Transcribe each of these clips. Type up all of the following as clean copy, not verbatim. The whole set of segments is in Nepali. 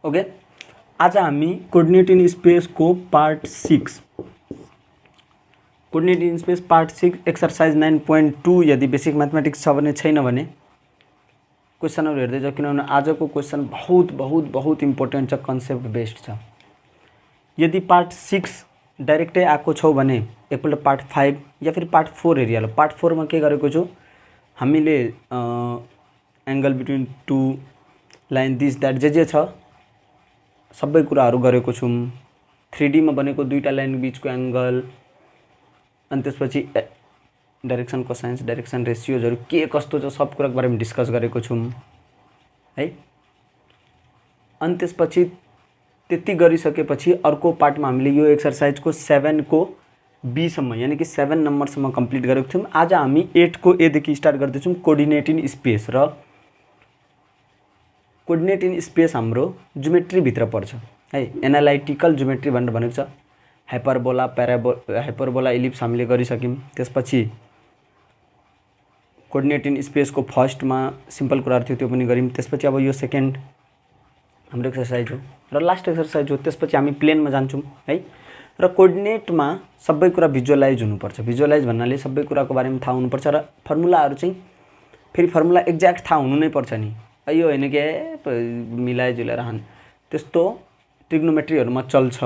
ओके, आज हामी कोर्डिनेट इन स्पेसको part 6 coordinate in space part 6 exercise 9.2 यदि बेसिक मैथमेटिक्स छ भने छैन भने क्वेसनहरु हेर्दै जाऊ, किनभने आजको क्वेसन बहुत बहुत बहुत इम्पोर्टेन्ट छ, कन्सेप्ट बेस्ड छ। यदि पार्ट 6 डाइरेक्टै आएको छौ भने एकपल्ट पार्ट 5 या फिर पार्ट 4 हेरिहाल। पार्ट 4 मा के गरेको छु हामीले angle between two line this that जे छ सबै कुराहरु गरेको छौं। 3D मा बनेको दुईटा लाइन बीचको एंगल, अनि त्यसपछि डाइरेक्सन कोसाइन्स डाइरेक्सन रेशियोजहरु के कस्तो छ सब कुराको बारेमा डिस्कस गरेको छौं है। अनि त्यसपछि त्यति गरिसकेपछि अर्को पार्टमा हामीले यो एक्सरसाइजको 7 को बी सम्म यानी कि 7 नम्बर सम्म कम्प्लिट गरेको थियौं। आज हामी 8 को ए देखि स्टार्ट गर्दै छौं, कोर्डिनेट इन स्पेस। र कोर्डिनेट इन स्पेस हाम्रो ज्योमेट्री भित्र पर्छ है, एनालाइटिकल ज्योमेट्री भनेर भनेको छ। हाइपरबोला हाइपरबोला इलिप्स हामीले गरिसक्यौं। त्यसपछि कोर्डिनेट इन स्पेसको फर्स्टमा सिम्पल कुराहरु थियो त्यो पनि गर्यौं। त्यसपछि अब यो सेकेन्ड हाम्रो एक्सरसाइज हो र लास्ट एक्सरसाइज हो। त्यसपछि हामी प्लेनमा जान्छौं है। र कोर्डिनेटमा सबै कुरा भिजुअलाइज हुनुपर्छ। भिजुअलाइज भन्नाले सबै कुराको बारेमा थाहा हुनुपर्छ र फर्मुलाहरु चाहिँ फेरि फर्मुला एक्ज्याक्ट थाहा हुनु नै पर्छ नि। यो हैन के मिलाइ जुलाएर हान त्यस्तो ट्रिग्नोमेट्रीहरुमा चल्छ,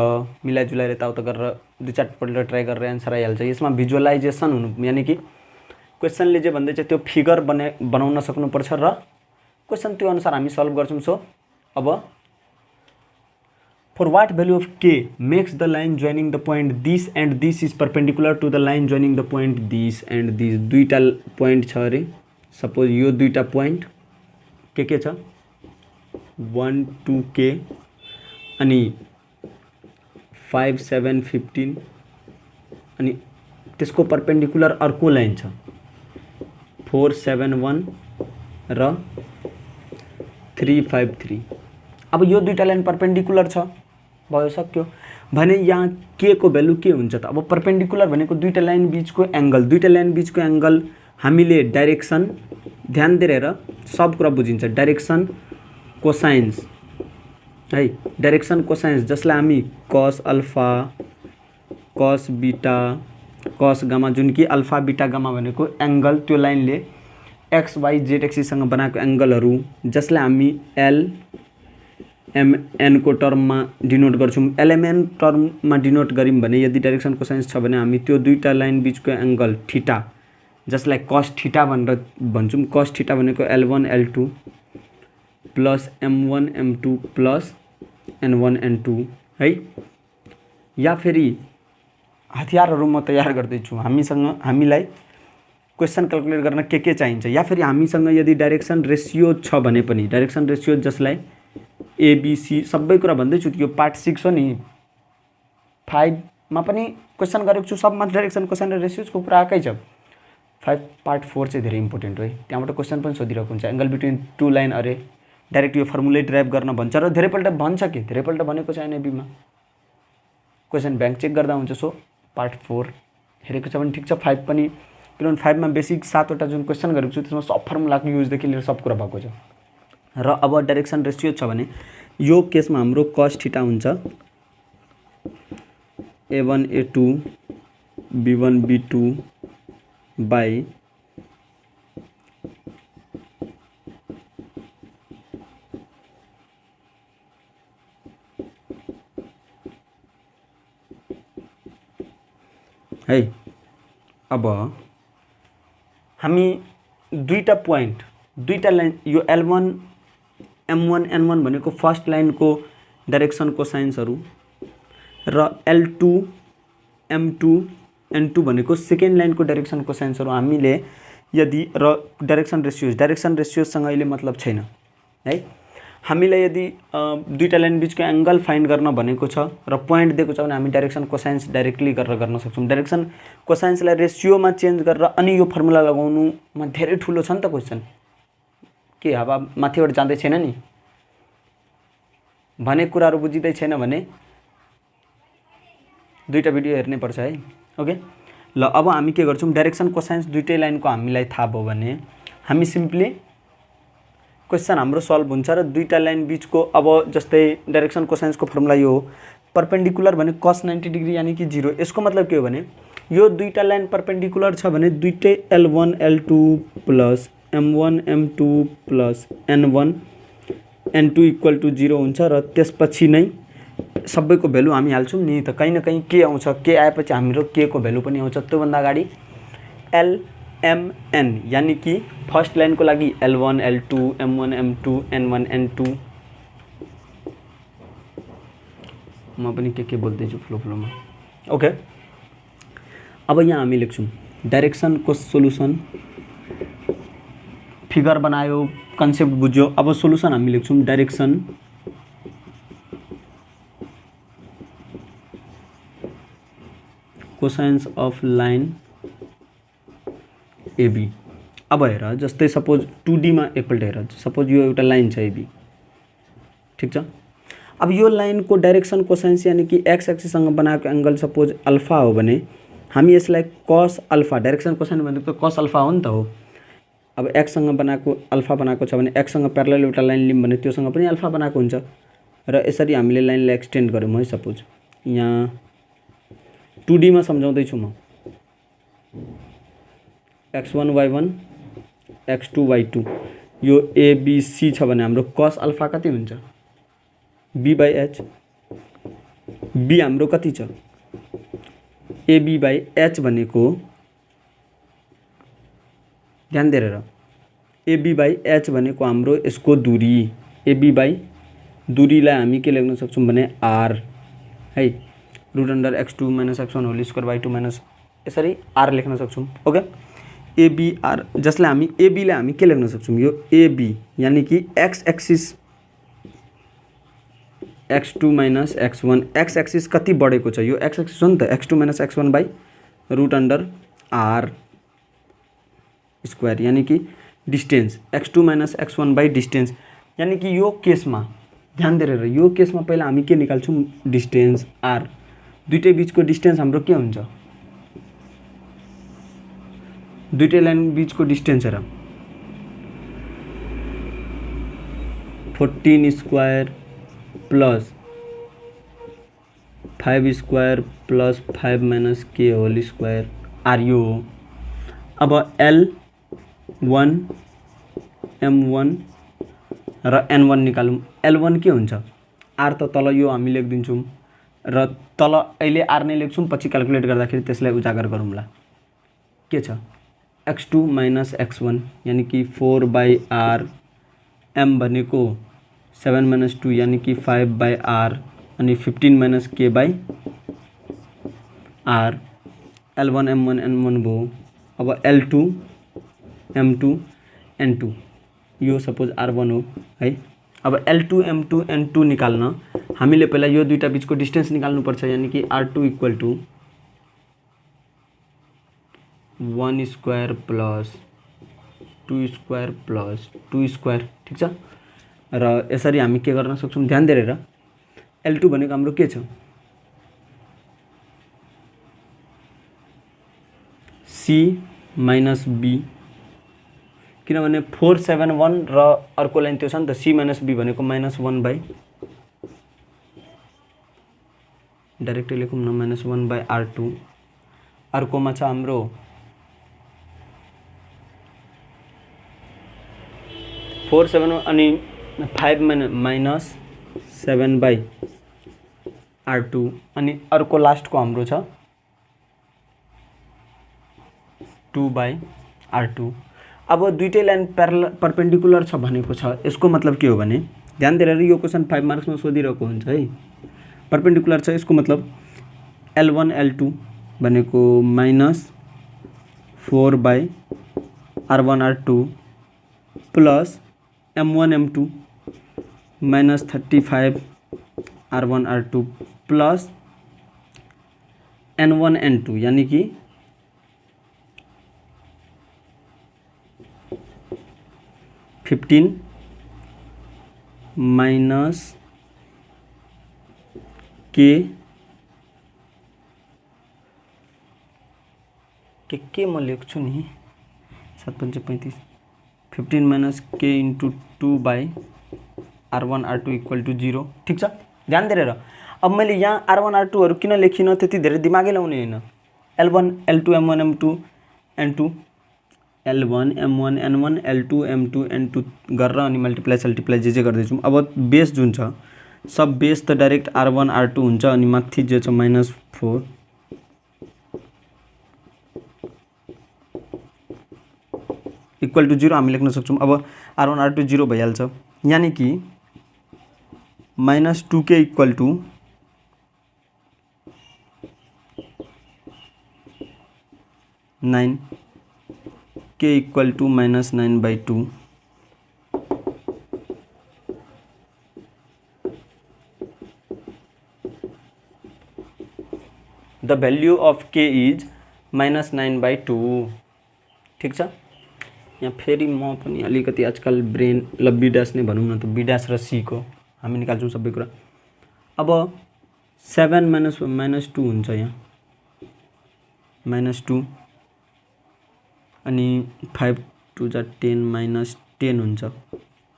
मिलाइ जुलाएर यताउता गरेर दुई चार पल्ट ट्राई गरेर आन्सर आइहाल्छ। यसमा भिजुअलाइजेसन हुनु यानी कि क्वेशनले जे भन्दै छ त्यो फिगर बनाउन सक्नुपर्छ र क्वेशन त्यो अनुसार हामी सल्भ गर्छौं। सो अब for what value of k makes the line joining the point this and this is perpendicular to the line joining the point this and this। दुईटा पोइन्ट छ रे, सपोज यो दुईटा पोइन्ट के छ 1 2 k अनि 5 7 15 अनि त्यसको परपेंडिकुलर अर्को लाइन छ 4 7 1 र 3 5 3। अब यो दुईटा लाइन परपेंडिकुलर छ भयो, सक्यो भने यहाँ के को भ्यालु के हुन्छ त। अब परपेंडिकुलर भनेको दुईटा लाइन बीचको एंगल, दुईटा लाइन बीचको एंगल हामीले डाइरेक्सन ध्यान दिएर सब कुरा बुझिन्छ। डाइरेक्सन कोसाइन्स है, डाइरेक्सन कोसाइन्स जसलाई हामी cos alpha cos beta cos gamma, जुन कि अल्फा बीटा गामा भनेको एंगल त्यो लाइनले एक्स वाई जेड एक्सिस सँग बनाएको एंगलहरु जसलाई हामी एल एम एन को टर्ममा डिनोट गर्छौं। एल एम एन टर्ममा डिनोट गरिम भने यदि डाइरेक्सन कोसाइन्स छ भने हामी त्यो दुईटा लाइन बीचको एंगल थीटा जसलाई cos थीटा भनेर भन्छौं। cos थीटा भनेको L1 L2 plus M1 M2 plus N1 N2 है। या फेरि हतियारहरु म तयार गर्दै छु, हामीलाई क्वेशन क्याल्कुलेट गर्न के चाहिन्छ। या फेरि हामीसँग यदि डाइरेक्सन रेशियो छ भने पनि डाइरेक्सन रेशियो जसलाई एबीसी सबै कुरा भन्दै छु, यो पार्ट 6 हो नि। 5 मा पनि क्वेशन गरेको छु, सबमा डाइरेक्सन कोसाइन र रेशियोजको कुरा आकै छ। 5 पार्ट 4 चाहिँ धेरै इम्पोर्टेन्ट हो है, त्यहाँबाट क्वेशन पनि सोधिरहेको हुन्छ। एंगल बिट्विन टू लाइन अरे डाइरेक्ट यो फर्मुला ड्राइभ गर्न भन्छ र धेरैपल्ट भन्छ के धेरैपल्ट भनेको छ एनएबी मा क्वेशन बैंक चेक गर्दा हुन्छ। सो पार्ट 4 हेरेको छ भने ठीक छ। 5 पनि किनभने 5 मा बेसिक 7 वटा जुन क्वेशन गरेको छु त्यसमा सब फर्मुलाको युज देखि लिएर सब कुरा भएको छ। र अब डाइरेक्सन रेशियो छ भने यो केसमा हाम्रो cos थीटा हुन्छ a1 a2 b1 b2 by है। अब हामी दुईटा पोइन्ट दुईटा लाइन यो L1 M1 N1 भनेको फर्स्ट लाइनको डाइरेक्सन कोसाइन्सहरु र L2 M2 N2 भनेको सेकेन्ड लाइनको डाइरेक्सन कोसाइन्सहरु हामीले यदि र डाइरेक्सन रेशियोज सँग अहिले मतलब छैन है। हामीलाई यदि दुईटा लाइन बीचको एंगल फाइन्ड गर्न भनेको छ र पोइन्ट दिएको छ भने हामी डाइरेक्सन कोसाइन्स डाइरेक्टली गरेर गर्न सक्छौं। डाइरेक्सन कोसाइन्सलाई रेशियोमा चेन्ज गरेर अनि यो फर्मुला लगाउनुमा धेरै ठूलो छ नि त क्वेशन। के हावा माथिबाट जाँदै छैन नि, भने कुराहरु बुझिदै छैन भने दुईटा भिडियो हेर्नै पर्छ है। ओके ल अब हामी के गर्छौं, डाइरेक्सन कोसाइन्स दुईटै लाइनको हामीलाई थाहा भयो भने हामी सिम्पली क्वेसन हाम्रो सल्भ हुन्छ र दुईटा लाइन बीचको अब जस्तै डाइरेक्सन कोसाइन्सको फर्मुला यो हो परपेन्डिकुलर भने cos 90 डिग्री यानी कि 0। यसको मतलब के हो भने यो दुईटा लाइन परपेन्डिकुलर छ भने दुईटै L1 L2 plus M1 M2 plus N1 N2 equal to 0 हुन्छ र त्यसपछि नै सबैको भ्यालु हामी हाल्छौँ नि त कहीँ न कहीँ के आउँछ के आएपछि हाम्रो के को भ्यालु पनि आउँछ त्योभन्दा अगाडि LMN यानी कि फर्स्ट लाइनको लागि L1 L2 M1 M2 N1 N2 म पनि के बोल्दैछु फ्लोमा ओके। अब यहाँ हामी लेख्छौँ डाइरेक्सनको सोलुसन फिगर बनायो कन्सेप्ट बुझ्यो। अब सोलुसन हामी लेख्छौँ direction cosines of line AB। अब हेर जस्तै सपोज 2D मा एकपल्ट हेर सपोज यो एउटा लाइन छ AB ठीक छ। अब यो लाइनको डाइरेक्सन कोसाइन्स यानी कि एक्स एक्सिससँग बनाएको एंगल सपोज अल्फा हो भने हामी यसलाई cos अल्फा डाइरेक्सन कोसाइन भनेको त cos अल्फा हो नि त हो। अब एक्ससँग बनाएको अल्फा बनाएको छ भने एक्ससँग प्यारलल एउटा लाइन लियौँ भने त्योसँग पनि अल्फा बनाएको हुन्छ र यसरी हामीले लाइनलाई एक्सटेन्ड गर्यौँ है सपोज यहाँ 2D मा सम्झाउँदैछु म x1 y1 x2 y2 यो ABC छ भने हाम्रो cos अल्फा कति हुन्छ b/h b हाम्रो कति छ ab/h भनेको ध्यान दिएर ab/h भनेको हाम्रो यसको दूरी ab/ दूरीलाई हामी के लेख्न सक्छौँ भने r है √x2 - x1 whole square y2 minus यसरी r लेख्न सक्छौँ ओके। ABR जसलाई हामी AB लाई हामी के लेख्न सक्छौँ यो AB यानी कि x axis x2 - x1 x axis कति बढेको छ यो x एक्सिस हो नि त x2 - x1 by √r square यानी कि distance x2 - x1 by distance यानी कि यो केसमा ध्यान दिएर यो केसमा पहिला हामी के निकाल्छौँ डिस्टेन्स r दुईटै बीचको डिस्टेन्स हाम्रो के हुन्छ दुईटै लाइन बीचको डिस्टेन्स हेर 14 square plus 5 square plus 5 minus k whole square आर यो हो। अब L1 M1 र N1 निकालौँ L1 के हुन्छ r त तल यो हामी लेखिदिन्छौँ र तल अहिले r नै लेख्छौँ पछि क्याल्कुलेट गर्दाखेरि त्यसलाई उजागर गरौँला के छ x2 - x1 यानी कि 4/r m भनेको 7 - 2 यानी कि 5/r अनि 15 - k/r L1 M1 N1 भयो। अब L2 M2 N2 यो सपोज R1 हो है। अब L2 M2 N2 निकाल्न हामीले पहिला यो दुईटा बीचको डिस्टेन्स निकाल्नु पर्छ यानी कि R2 equal to 1 square plus 2 square plus 2 square ठीक छ र यसरी हामी के गर्न सक्छौँ ध्यान दिएर L2 भनेको हाम्रो के छ C माइनस B किनभने 471 र अर्को लाइन त्यो छ नि त C माइनस B भनेको -1 बाई डाइरेक्टली लेखौँ न -1 बाई R2 अर्कोमा छ हाम्रो 471 अनि 5 माइनस 7 बाई R2 अनि अर्को लास्टको हाम्रो छ 2 बाई R2। अब दुईटै लाइन परपेन्डिकुलर छ भनेको छ यसको मतलब के हो भने ध्यान दिएर यो क्वेसन 5 मार्क्समा सोधिरहेको हुन्छ है। परपेन्डिकुलर छ यसको मतलब L1 L2 भनेको -4 by R1 R2 plus M1 M2 -35 R1 R2 plus N1 N2 यानी कि 15 माइनस के म लेख्छु नि 7 × 5 = 35 15 माइनस के into R1 R2 equal two 0। ठिक छ, ध्यान दिएर। अब मैले यहाँ R1 R2 किन लेखिनँ, त्यति धेरै दिमागै लाउने होइन। L1 L2 M1 M2 N2 L1 M1 N1 L2 M2 N2 गरेर अनि मल्टिप्लाई सल्टिप्लाई जे गर्दै जाउँ। अब बेस जुन छ सब बेस त डाइरेक्ट R1 R2 हुन्छ अनि माथि जे छ -4 इक्वल टू 0 हामी लेख्न सक्छौँ। अब R1 R2 0 भइहाल्छ, यानी कि -2k equal to -9 k equal to -9/2। The value of k is -9/2। ठिक छ। यहाँ फेरि म पनि अलिकति आजकल ब्रेन ल बी ड्यास नै भनौँ न त, बी ड्यास र सी को हामी निकाल्छौँ सबै कुरा। अब 7 -2 हुन्छ यहाँ -2 अनि 5 2 जा 10 -10 हुन्छ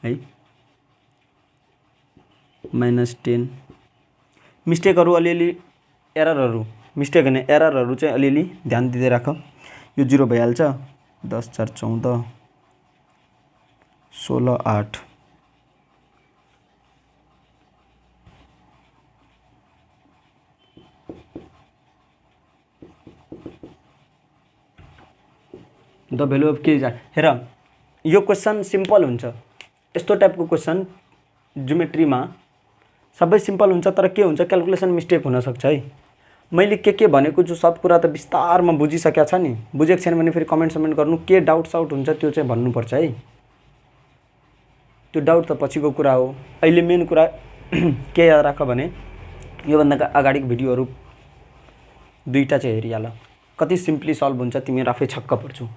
है, -10। मिस्टेकहरू अलिअलि एररहरू, मिस्टेक होइन एररहरू चाहिँ अलिअलि ध्यान दिँदै राख। यो 0 भइहाल्छ, 10 4 14 16 8। द भ्यालु अफ के इज हेर, यो क्वेसन सिम्पल हुन्छ। यस्तो टाइपको क्वेसन ज्योमेट्रीमा सबै सिम्पल हुन्छ, तर के हुन्छ क्याल्कुलेसन मिस्टेक हुनसक्छ है। मैले के भनेको छु सब कुरा त विस्तारमा बुझिसकेको छ नि। बुझेको छैन भने फेरि कमेन्ट समेन्ट गर्नु, के डाउट साउट हुन्छ त्यो चाहिँ भन्नुपर्छ है। त्यो डाउट त पछिको कुरा हो, अहिले मेन कुरा के याद राख भने योभन्दा अगाडिको भिडियोहरू दुईवटा चाहिँ हेरिहाल, कति सिम्पली सल्भ हुन्छ, तिमीहरू आफै छक्क पर्छौ।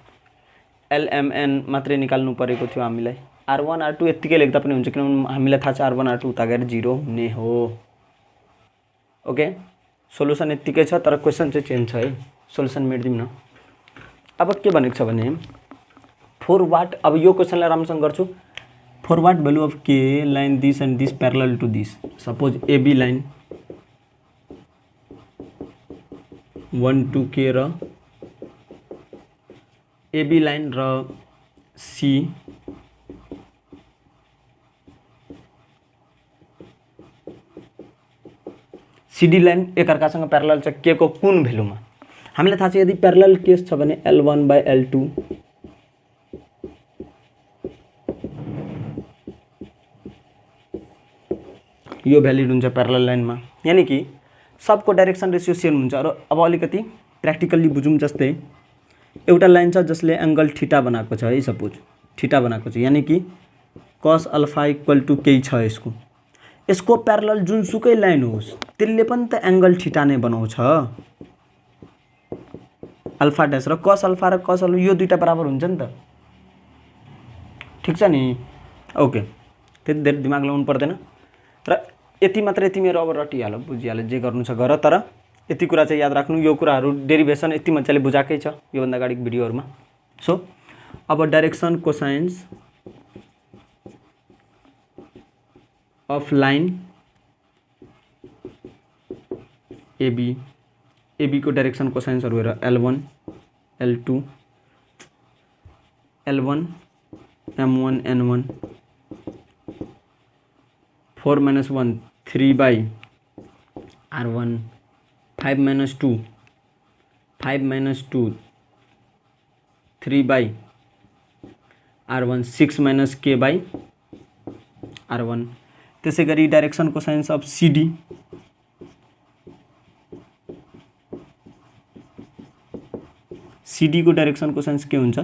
LMN मात्रै निकाल्नु परेको थियो हामीलाई, R1 R2 यत्तिकै लेख्दा पनि हुन्छ, किनभने हामीलाई थाहा छ R1 R2 उता गएर 0 हुने हो। ओके, सोलुसन यत्तिकै छ, तर क्वेसन चाहिँ चेन्ज छ है। सोलुसन मेट्दिउँ न। अब के भनेको छ भने 4 वाट, अब यो क्वेसनलाई राम्रोसँग गर्छु। 4 what value of k line this and this parallel to this. Suppose AB line 1 2 k र AB लाइन र CD लाइन एकअर्कासँग प्यारलल छ के को कुन भ्यालुमा। हामीलाई थाहा छ यदि प्यारलल केस छ भने L1/L2 यो भ्यालिड हुन्छ प्यारलल लाइनमा, यानी कि सबको डाइरेक्सन रेसियो सेम हुन्छ। र अब अलिकति प्र्याक्टिकल्ली बुझौँ, जस्तै एउटा लाइन छ जसले एङ्गल थीटा बनाएको छ है, सपोज थीटा बनाएको छ, यानी कि cos अल्फा इक्वल टू केही छ यसको प्यारलल जुनसुकै लाइन होस् त्यसले पनि त एङ्गल थीटा नै बनाउँछ। अल्फा ड्यास र cos अल्फा र cos अल्फा यो दुईटा बराबर हुन्छ नि त। ठिक छ नि। ओके, त्यति धेरै दिमाग लगाउनु पर्दैन र यति मात्रै तिमीहरू अब रटिहाल, बुझिहाल, जे गर्नु छ गर। तर यति कुरा चाहिँ याद राख्नु, यो कुराहरू डेरिभेसन यति मजाले बुझाएकै छ योभन्दा अगाडिको भिडियोहरूमा। सो अब direction cosines of line AB को डाइरेक्सन कोसाइन्सहरू हेर, L1 L2 L1 M1 N1 4 - 1 3/R1 5 - 2 5 - 2 3/R1 6 - k/R1। त्यसै गरी डाइरेक्सन कोसाइन्स अफ CD को डाइरेक्सन कोसाइन्स के हुन्छ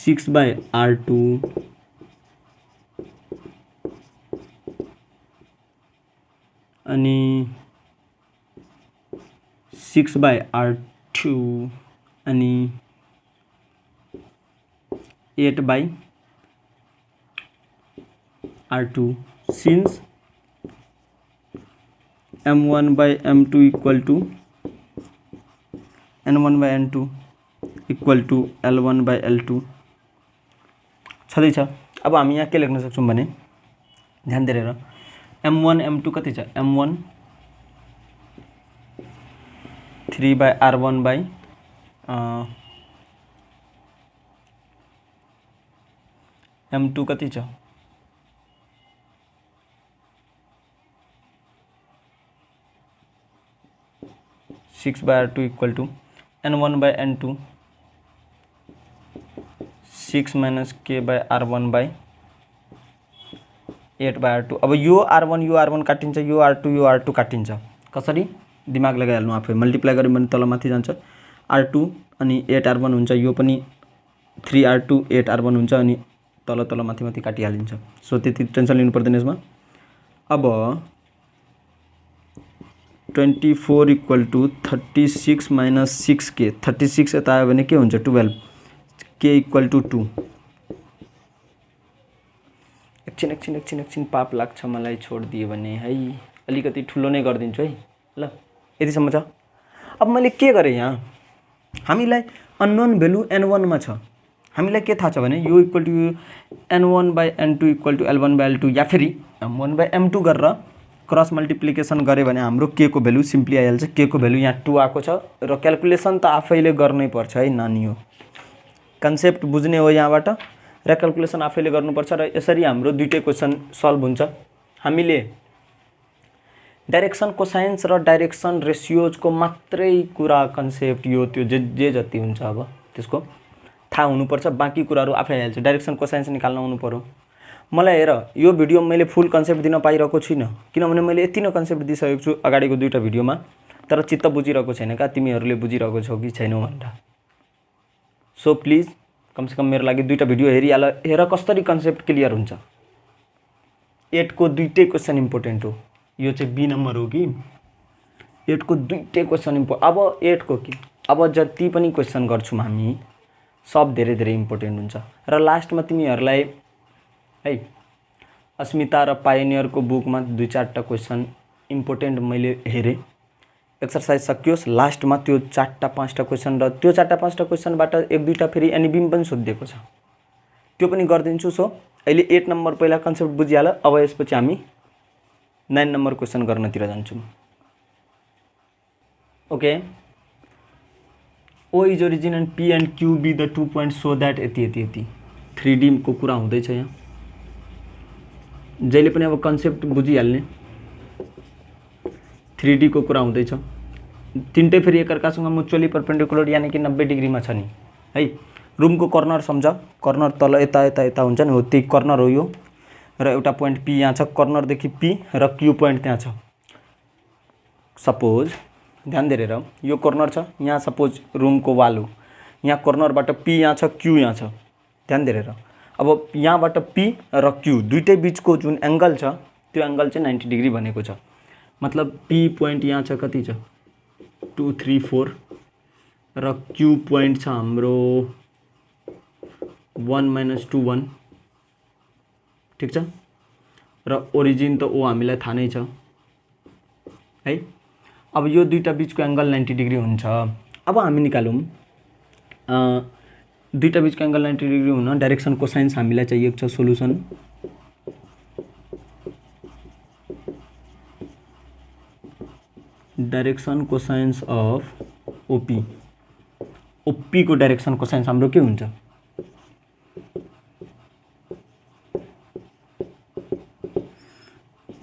6/R2 अनि 6/R2 अनि 8/R2 since M1/M2 equal to N1/N2 equal to L1/L2 छँदैछ। अब हामी यहाँ के लेख्न सक्छौँ भने ध्यान दिएर M1 M2 कति छ M1 3/R1 M2 कति छ 6/R2 equal to N1/N2 6 - K/R1/8/R2। अब यो R1 काटिन्छ, यो R2 काटिन्छ। कसरी दिमाग लगाइहाल्नु आफै। मल्टिप्लाई गर्यो भने तल माथि जान्छ R2 अनि 8R1 हुन्छ, यो पनि 3R2 8R1 हुन्छ अनि तल माथि काटिहालिन्छ। सो त्यति टेन्सन लिनु पर्दैन यसमा। अब 24 इक्वल टू 36 - 6K। 36 यता आयो भने के हुन्छ 12 K इक्वल टू 2। एकछिन पाप लाग्छ मलाई छोडिदियो भने है, अलिकति ठुलो नै गरिदिन्छु है ल। यतिसम्म छ। अब मैले के गरेँ यहाँ, हामीलाई अननोन भ्यालु N1 मा छ। हामीलाई के थाहा छ भने यो equal to N1/N2 equal to L1/L2 या फेरि M1/M2 गरेर क्रस मल्टिप्लिकेसन गरे भने हाम्रो के को भ्यालु सिम्पली आइहाल्छ। के को भ्यालु यहाँ 2 आएको छ र क्याल्कुलेसन त आफैले गर्नै पर्छ है नानी हो। कन्सेप्ट बुझ्ने हो यहाँबाट र क्याल्कुलेसन आफैले गर्नुपर्छ र यसरी हाम्रो दुईटै क्वेसन सल्भ हुन्छ। हामीले डाइरेक्सन कोसाइन्स र डाइरेक्सन रेसियोजको मात्रै कुरा कन्सेप्ट यो त्यो जे जति हुन्छ अब त्यसको थाहा हुनुपर्छ। बाँकी कुराहरू आफै आइहाल्छ। डाइरेक्सन कोसाइन्स निकाल्न आउनु पर्यो। मलाई हेर यो भिडियो मैले फुल कन्सेप्ट दिन पाइरहेको छुइनँ किनभने मैले यति नै कन्सेप्ट दिइसकेको छु अगाडिको दुईटा भिडियोमा, तर चित्त बुझिरहेको छैन का तिमीहरूले बुझिरहेको छौ कि छैनौ भनेर। सो प्लिज कमसेकम मेरो लागि दुईटा भिडियो हेरिहाल, हेर कसरी कन्सेप्ट क्लियर हुन्छ। 8 को दुईटै क्वेसन इम्पोर्टेन्ट हो। यो चाहिँ बी नम्बर हो कि 8 को दुईटै क्वेसन अब 8 को कि अब जति पनि क्वेसन गर्छौँ हामी सब धेरै इम्पोर्टेन्ट हुन्छ। र लास्टमा तिमीहरूलाई है अस्मिता र पायोनियरको बुकमा 2-4टा क्वेसन इम्पोर्टेन्ट मैले हेरेँ। एक्सर्साइज सकियोस् लास्टमा त्यो 4-5टा क्वेसन र त्यो 4-5टा क्वेसनबाट 1-2टा फेरि एनिबीम पनि सोधिएको छ, त्यो पनि गरिदिन्छु। सो अहिले 8 नम्बर पहिला कन्सेप्ट बुझिहाल। अब यसपछि हामी 9 नम्बर क्वेसन गर्नतिर जान्छौँ। Okay, O is origin and P and Q be the 2 points so that यति 3D को कुरा हुँदैछ यहाँ। जहिले पनि अब कन्सेप्ट बुझिहाल्ने। 3D को कुरा हुँदैछ। तिनटै फेरि एकअर्कासँग म्युचुअली परपेन्डिकुलर यानी कि 90 डिग्रीमा छ नि है। रुमको कर्नर सम्झ, कर्नर तल यता हुन्छ नि हो, त्यही कर्नर हो यो। र एउटा पोइन्ट P यहाँ छ, कर्नरदेखि P र Q पोइन्ट त्यहाँ छ। सपोज ध्यान दिएर यो कर्नर छ यहाँ, सपोज रुमको वाल हो, यहाँ कर्नरबाट P यहाँ छ, Q यहाँ छ। ध्यान दिएर अब यहाँबाट P र Q दुईटै बिचको जुन एङ्गल छ त्यो एङ्गल चाहिँ 90 डिग्री भनेको छ। मतलब P पोइन्ट यहाँ छ कति छ 2, 3, 4 र Q पोइन्ट छ हाम्रो 1 - 2, 1 ठिक छ। र ओरिजिन त O हामीलाई थाहा नै छ है। अब यो दुईटा बिचको एङ्गल 90 डिग्री हुन्छ। अब हामी निकालौँ दुईटा बिचको एङ्गल 90 डिग्री हुन डाइरेक्सन कोसाइन्स हामीलाई चाहिएको छ। Solution direction cosines of OP। OP को डाइरेक्सन कोसाइन्स हाम्रो के हुन्छ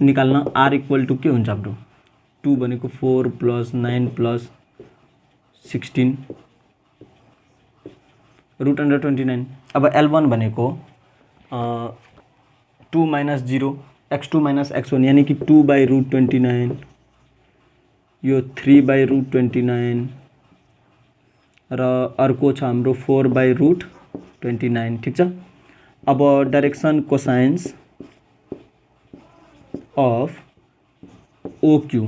निकाल्न। R इक्वल टू के हुन्छ हाम्रो 2 भनेको 4 + 9 + 16 √29। अब L1 भनेको 2 - 0 x2 - x1 यानी कि 2/√29 यो 3/√29 र अर्को छ हाम्रो 4/√29 ठिक छ। अब डाइरेक्सन कोसाइन्स अफ OQ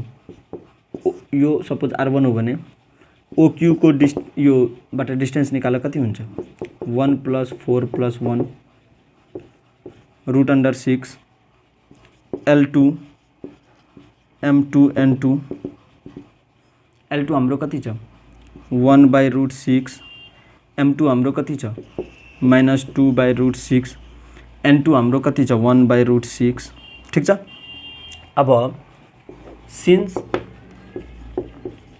यो सपोज R1 हो भने OQ को योबाट डिस्टेन्स निकाल कति हुन्छ 1 + 4 + 1 √6 L2 M2 N2 L2 हाम्रो कति छ 1/√6 m2 हाम्रो कति छ -2/√6, n2 हाम्रो कति छ 1/√6, ठीक छ। अब since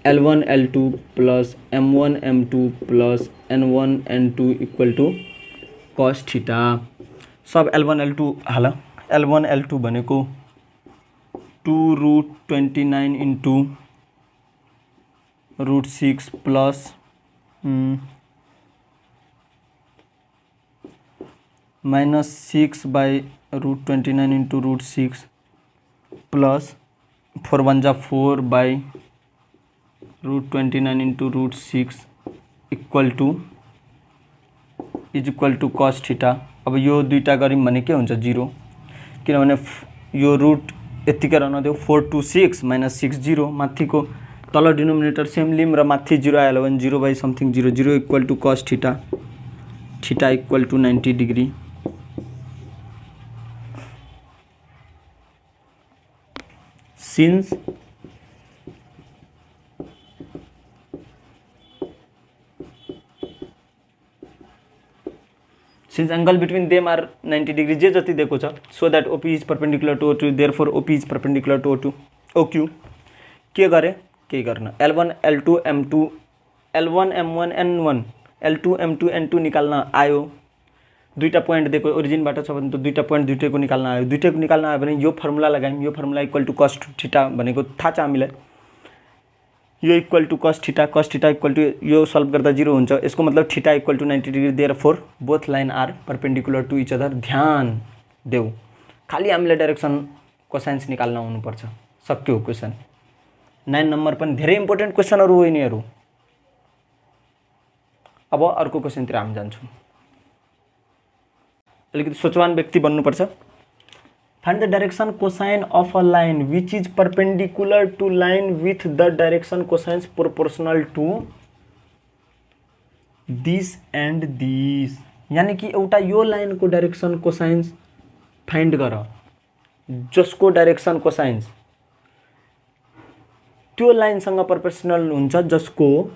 L1 L2 plus M1 M2 plus N1 N2 equal to cos theta, सब L1 L2 हाल। L1 L2 भनेको 2√29 इंटू √6 प्लस -6/√29 इंटू √6 प्लस 4 1 जा 4/√29 into √6 equal to cos theta. अब यो दुईटा गऱ्यौं भने के हुन्छ 0, किनभने यो रुट यतिकै रहन देऊ 4 2 6 -6 0, माथिको तल डिनोमिनेटर सेम लिम र माथि 0 आयो भने 0/something 0 0 equal to cos theta, theta equal to 90 degree. Since angle between them are 90 degree, जे जति दिएको छ, so that OP is perpendicular to OQ, therefore OP is perpendicular to OQ। के गरे के गर्न L1 L2 M2 L1 M1 N1 L2 M2 N2 निकाल्न आयो। दुईटा पोइन्ट दिएको ओरिजिनबाट छ भने त दुईटा पोइन्ट दुईटैको निकाल्न आयो। दुईटैको निकाल्न आयो भने यो फर्मुला लगायौं, यो formula equal to cos theta भनेको थाहा छ हामीलाई। यो equal to cos theta equal to यो सल्भ गर्दा 0 हुन्छ। यसको मतलब थीटा equal to 90 degree, therefore both line are perpendicular to each other. ध्यान देऊ, खाली हामीले डाइरेक्सन कोसाइन्स निकाल्न आउनु पर्छ। सक्यो क्वेशन। 9 नम्बर पनि धेरै इम्पोर्टेन्ट क्वेशनहरु हो यिनीहरु। अब अर्को क्वेशनतिर हामी जान्छौं। अलिकति सोचवान व्यक्ति बन्नुपर्छ। Find the direction cosine of a line which is perpendicular to line with the direction cosines proportional to this and this। यानी कि एउटा यो लाइन को डाइरेक्सन कोसाइन्स फाइन्ड गर, जसको डाइरेक्सन कोसाइन्स त्यो लाइन सँग प्रोपोर्शनल हुन्छ, जसको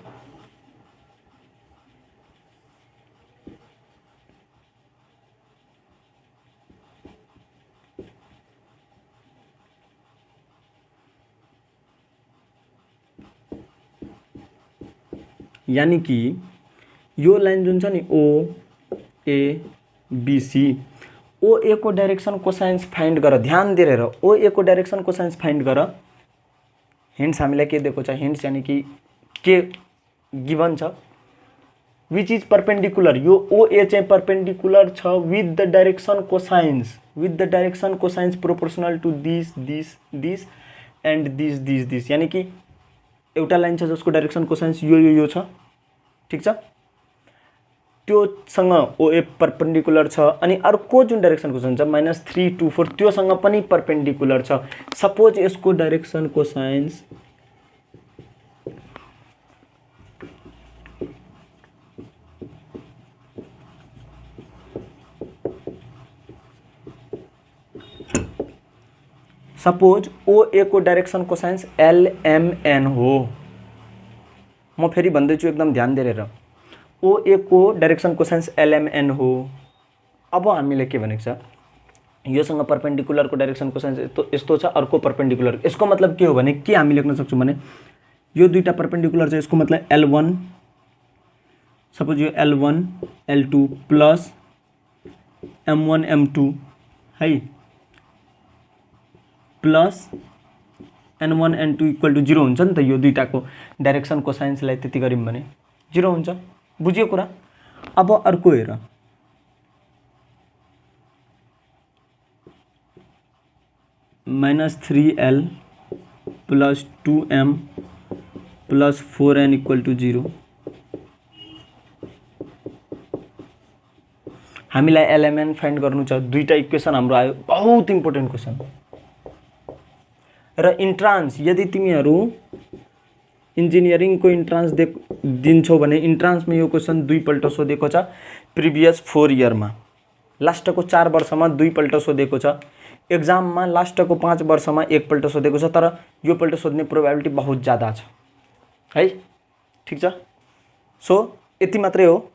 यानी कि यो लाइन जुन छ नि OABC, OA को डाइरेक्सन कोसाइन्स फाइन्ड गर। ध्यान दिएर हेर, OA को डाइरेक्सन कोसाइन्स फाइन्ड गर। हिन्ट्स हामीलाई के दिएको छ, हिन्ट्स यानी कि के गिवन छ, विच इज परपेंडिकुलर। यो OA चाहिँ परपेंडिकुलर छ with the direction cosines proportional to this and this. यानी कि एउटा लाइन छ जसको डाइरेक्सन कोसाइन्स यो छ, ठीक छ। त्यो सँग OA परपेंडिकुलर छ, अनि अर्को जुन डाइरेक्सन कोसाइन्स छ -3 2 4 त्यो सँग पनि परपेंडिकुलर छ। सपोज यसको डाइरेक्सन कोसाइन्स सपोज OA को डाइरेक्सन कोसाइन्स LMN हो। म फेरि भन्दैछु एकदम ध्यान दिएर हेर, OA को डाइरेक्सन कोसाइन्स LMN हो। अब हामीले के भनेको छ, योसँग परपेंडिकुलर को डाइरेक्सन कोसाइन्स यस्तो छ, अर्को परपेंडिकुलर। यसको मतलब के हो भने के हामी लेख्न सक्छौं भने यो दुईटा परपेंडिकुलर छ, यसको मतलब L1 सपोज यो L1 L2 plus M1 M2 है plus N1 N2 equal two 0 हुन्छ नि त। यो दुईटाको डाइरेक्सन कोसाइन्सलाई त्यति गरिम भने 0 हुन्छ। बुझियो कुरा। अब अर्को हेर, -3L plus 2M plus 4N equal two 0। हामीलाई LMN फाइन्ड गर्नु छ। दुईटा इक्वेसन हाम्रो आयो, बहुत इम्पोर्टेन्ट क्वेसन। र इन्ट्रान्स यदि तिमीहरू इन्जिनियरिङ को इन्ट्रान्स दिन्छौ भने इन्ट्रान्समा यो क्वेसन दुईपल्ट सोधेको छ। प्रिभियस 4 इयरमा लास्टको 4 वर्षमा दुईपल्ट सोधेको छ। एक्जाममा लास्टको 5 वर्षमा एकपल्ट सोधेको छ, तर यो पल्ट सोध्ने प्रोबेबिलिटी बहुत ज्यादा छ है, ठीक छ। सो यति मात्रै हो,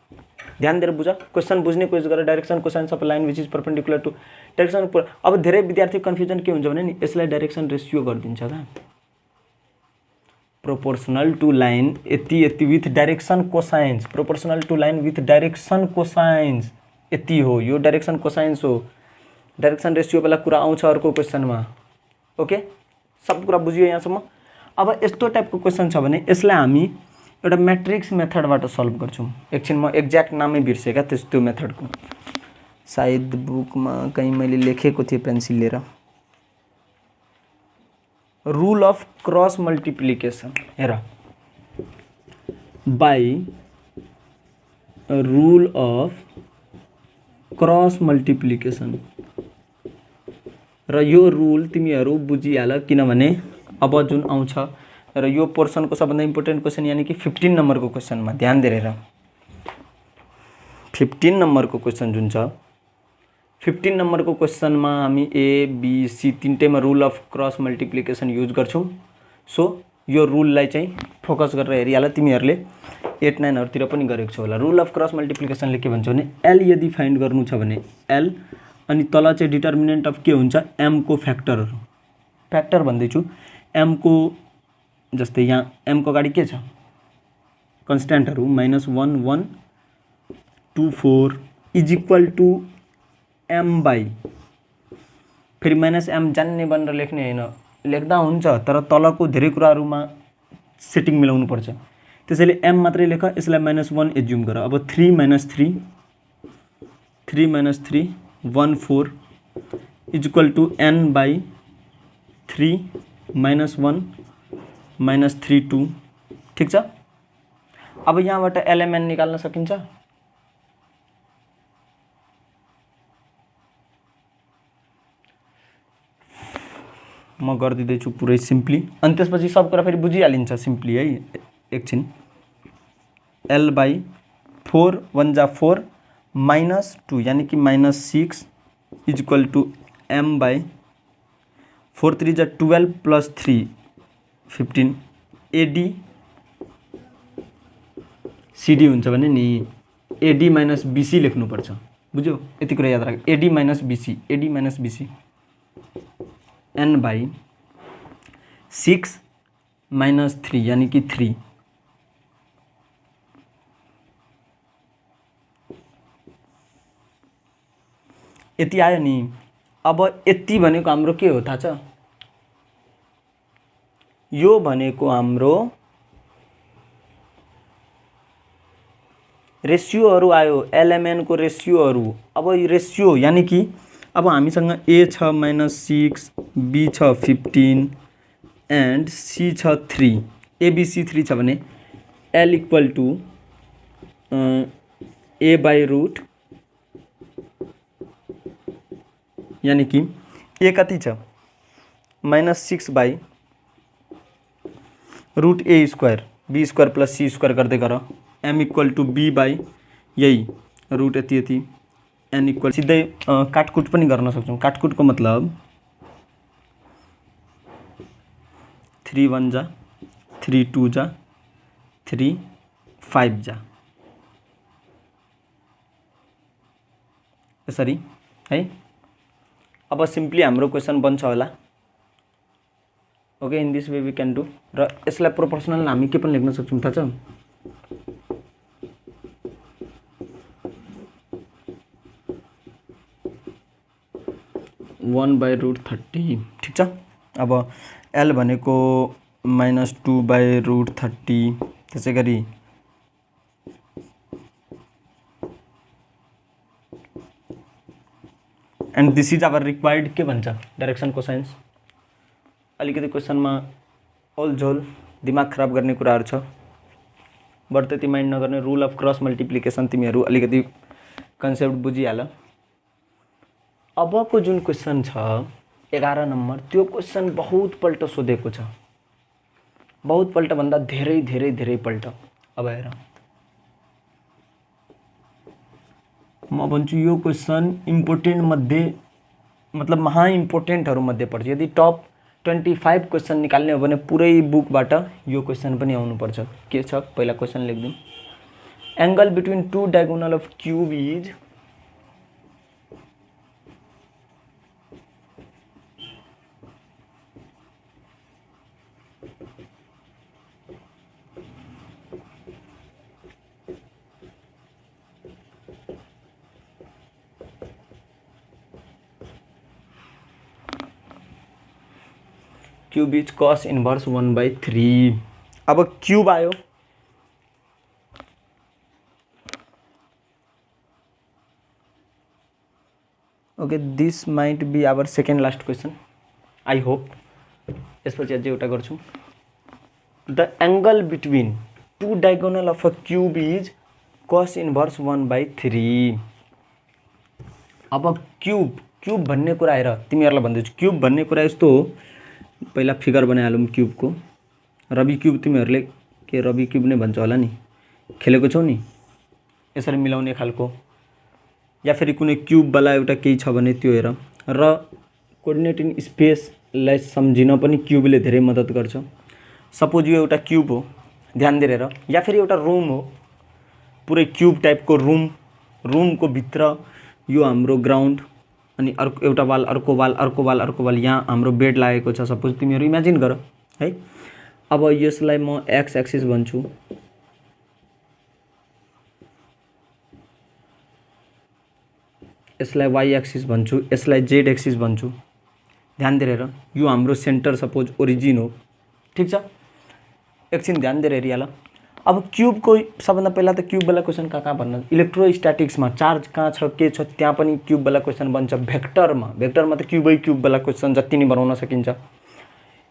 ध्यान दिएर बुझ। क्वेसन बुझ्ने कोसिस गर। Direction cosines of line which is perpendicular to direction. अब धेरै विद्यार्थी कन्फ्युजन के हुन्छ भने नि यसलाई डाइरेक्सन रेसियो गरिदिन्छ का, प्रोपोर्सनल टु लाइन यति यति with direction cosines, proportional to line with direction cosines यति हो, यो डाइरेक्सन कोसाइन्स हो। डाइरेक्सन रेसियो वाला कुरा आउँछ अर्को क्वेसनमा। ओके, सब कुरा बुझियो यहाँसम्म। अब यस्तो टाइपको क्वेसन छ भने यसलाई हामी एउटा म्याट्रिक्स मेथडबाट सल्भ गर्छौँ। एकछिन म एक्ज्याक्ट नामै बिर्सेँ क्या त्यो मेथडको, सायद बुकमा कहीँ मैले लेखेको थिएँ पेन्सिल लिएर। रूल अफ क्रस मल्टिप्लिकेसन, हेर, by rule of cross multiplication. र यो रुल तिमीहरू बुझिहाल, किनभने अब जुन आउँछ र यो पोर्सनको सबभन्दा इम्पोर्टेन्ट क्वेसन यानि कि 15 नम्बरको क्वेसनमा ध्यान दिएर हेर। 15 नम्बरको क्वेसन जुन छ, 15 नम्बरको क्वेसनमा हामी ए बी सी तीनटैमा rule of cross multiplication use गर्छौँ। सो यो रुललाई चाहिँ फोकस गरेर हेरिहाल। तिमीहरूले 8, 9हरूतिर पनि गरेको छौ होला। रुल अफ क्रस मल्टिप्लिकेसनले के भन्छ भने एल यदि फाइन्ड गर्नु छ भने एल, अनि तल चाहिँ डिटर्मिनेन्ट अफ के हुन्छ, एम को फ्याक्टरहरू। फ्याक्टर भन्दैछु एम को, जस्तै यहाँ एम को अगाडि के छ, कन्स्ट्यान्टहरू -1 1 2 4 is equal to M by, फेरि -m जान्ने भनेर लेख्ने होइन, लेख्दा हुन्छ तर तलको धेरै कुराहरूमा सेटिङ मिलाउनु पर्छ। त्यसैले एम मात्रै लेख, यसलाई -1 एज्युम गर। अब 3 - 3 3 - 3 1 4 is equal to n by 3 -1 -3 2। ठिक छ। अब यहाँबाट एलएमएन निकाल्न सकिन्छ। म गरिदिँदैछु पुरै सिम्पली, अनि त्यसपछि सब कुरा फेरि बुझिहालिन्छ सिम्पली है। एकछिन, एल बाई 4 1 जा 4 -2 यानी कि -6 is equal to M by 4 3 जा 12 प्लस 3 15 एडी सिडी हुन्छ भने नि एडी माइनस बीसी लेख्नुपर्छ। बुझ्यौ? यति कुरा याद राख, AD minus BC N by 6 minus 3 यानी कि 3 यति आयो नि। अब यति भनेको हाम्रो के हो थाहा छ? यो भनेको हाम्रो रेसियोहरू आयो, एलएमएन को रेसियोहरू। अब यो रेसियो यानी कि अब हामीसँग ए छ -6, बी छ 15 एन्ड सी छ 3, एबीसी 3 छ भने L equal to A by root यानी कि ए कति छ -6 by root A square B square plus C square गर्दै गर। M equal to B by यही रूट यति यति एन इक्वल, सिधै काटकुट पनि गर्न सक्छौँ। काटकुटको मतलब 3 1 जा 3 2 जा 3 5 जा, यसरी है। अब सिम्पली हाम्रो क्वेसन बन्छ होला। Okay, in this way we can do. र यसलाई प्रोपोर्सनल हामी के पनि लेख्न सक्छौँ थाहा छ? (1/√30). ठिक छ। अब एल भनेको -2/√30, त्यसै गरी and this is our required के भन्छ डाइरेक्सन कोसाइन्स। अलिकति क्वेसनमा ओलझोल दिमाग खराब गर्ने कुराहरू छ, बट त्यति माइन्ड नगर्ने। रुल अफ क्रस मल्टिप्लिकेसन तिमीहरू अलिकति कन्सेप्ट बुझिहाल। अबको जुन क्वेसन छ 11 नम्बर, त्यो क्वेसन बहुत पल्ट सोधेको छ, बहुत पल्ट भन्दा धेरै धेरै धेरै पल्ट। अब हेर, म भन्छु यो क्वेसन इम्पोर्टेन्ट मध्ये मतलब महा इम्पोर्टेन्टहरू मध्ये पर्छ। यदि टप 25 क्वेसन निकाल्ने हो भने पुरै बुकबाट यो क्वेसन पनि आउनुपर्छ। के छ पहिला क्वेसन लेख्दिउँ। Angle between two diagonal of cube is cube is cos inverse 1/3। अब क्यूब आयो, okay this might be our second last question I hope. यसपछि अझै एउटा गर्छु। The angle between two diagonal of a cube is cos inverse 1/3। अब क्यूब क्यूब भन्ने कुरा हेर, तिमीहरूलाई भन्दैछु क्यूब भन्ने कुरा यस्तो हो। पहिला फिगर बनाइहालौँ क्यूबको। रबी क्यूब तिमीहरूले के रबी क्यूब नै भन्छ होला नि, खेलेको छौ नि यसरी मिलाउने खालको, या फेरि कुनै क्यूबवाला एउटा केही छ भने त्यो हेर। र कोअर्डिनेट इन स्पेसलाई सम्झिन पनि क्यूबले धेरै मद्दत गर्छ। सपोज यो एउटा क्यूब हो, ध्यान दिएर हेर, या फेरि एउटा रुम हो, पुरै क्यूब टाइपको रुमको भित्र यो हाम्रो ग्राउन्ड, अनि अर्को एउटा वाल, अर्को वाल, अर्को वाल, अर्को वाल, यहाँ हाम्रो बेड लागेको छ सपोज, तिमीहरू इमेजिन गर है। अब यसलाई म एक्स एक्सिस भन्छु, यसलाई वाई एक्सिस भन्छु, यसलाई जेड एक्सिस भन्छु। ध्यान दिएर हेर, यो हाम्रो सेन्टर सपोज ओरिजिन हो, ठिक छ। एकछिन ध्यान दिएर हेरिहाल। अब क्यूबको सबभन्दा पहिला त क्यूबवाला क्वेसन कहाँ भन्न, इलेक्ट्रोस्ट्याटिक्समा चार्ज कहाँ छ के छ त्यहाँ पनि क्यूबवाला क्वेसन बन्छ। भेक्टरमा त क्यूबवाला क्वेसन जति नै बनाउन सकिन्छ।